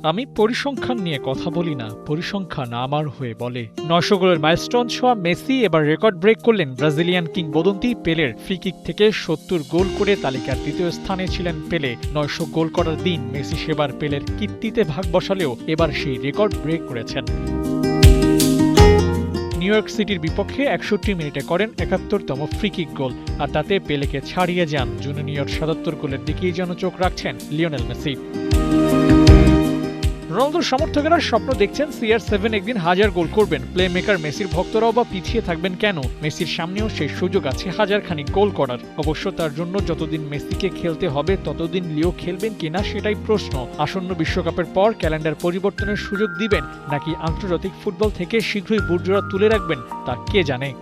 আমি পরিসংখ্যান নিয়ে কথা বলি না, পরিসংখ্যান আমার হয়ে বলে। ৯০০ গোলের মাইলস্টোন ছোঁয়া মেসি এবার রেকর্ড ব্রেক করলেন। ব্রাজিলিয়ান কিংবদন্তি পেলের ফ্রি-কিক থেকে ৭০ গোল করে তালিকার তৃতীয় স্থানে ছিলেন পেলে। ৯০০ গোল করার দিন মেসি সেবার পেলের কীর্তিতে ভাগ বসালেও এবার সেই রেকর্ড ব্রেক করেছেন। নিউ ইয়র্ক সিটির বিপক্ষে ৬১ মিনিটে করেন ৭১তম ফ্রি-কিক গোল, আর তাতে পেলেকে ছাড়িয়ে যান। জুনিয়র ৭৭ গোলের দিকেই যেন চোখ রাখছেন লিওনেল মেসি। রোনালদোর সমর্থকেরা স্বপ্ন দেখছেন CR7 একদিন ১০০০ গোল করবেন। প্লে মেকার মেসির ভক্তরাও বা পিছিয়ে থাকবেন কেন? মেসির সামনেও সেই সুযোগ আছে ১০০০ খানিক গোল করার। অবশ্য তার জন্য যতদিন মেসিকে খেলতে হবে ততদিন লিও খেলবেন কিনা সেটাই প্রশ্ন। আসন্ন বিশ্বকাপের পর ক্যালেন্ডার পরিবর্তনের সুযোগ দিবেন নাকি আন্তর্জাতিক ফুটবল থেকে শীঘ্রই বুটজোড়া তুলে রাখবেন তা কে জানে।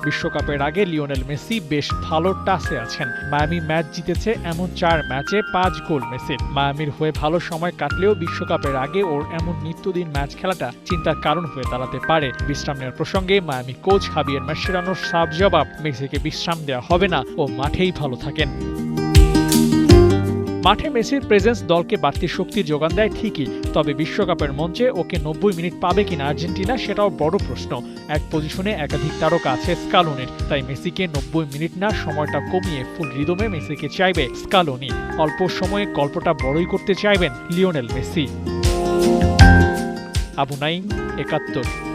বিশ্বকাপের আগে লিওনেল মেসি বেশ ভালো টাসে আছেন। মায়ামি ম্যাচ জিতেছে এমন ৪ ম্যাচে ৫ গোল মেসির। মায়ামির হয়ে ভালো সময় কাটলেও বিশ্বকাপের আগে ওর এমন নিত্যদিন ম্যাচ খেলাটা চিন্তার কারণ হয়ে দাঁড়াতে পারে। বিশ্রাম নেওয়ার প্রসঙ্গে মায়ামি কোচ হাবিয়ের মাসচেরানোর সাফ জবাব, মেসিকে বিশ্রাম দেওয়া হবে না, ও মাঠেই ভালো থাকেন। মাঠে মেসির প্রেজেন্স দলকে বাড়তি শক্তি যোগান দেয় ঠিকই, তবে বিশ্বকাপের মঞ্চে ওকে ৯০ মিনিট পাবে কিনা আর্জেন্টিনা সেটাও বড় প্রশ্ন। এক পজিশনে একাধিক তারকা আছে স্কালোনির, তাই মেসিকে ৯০ মিনিট না, সময়টা কমিয়ে ফুল রিদমে মেসিকে চাইবে স্কালোনি। অল্প সময়ে গল্পটা বড়ই করতে চাইবেন লিওনেল মেসি। আবু নাইম, ৭১।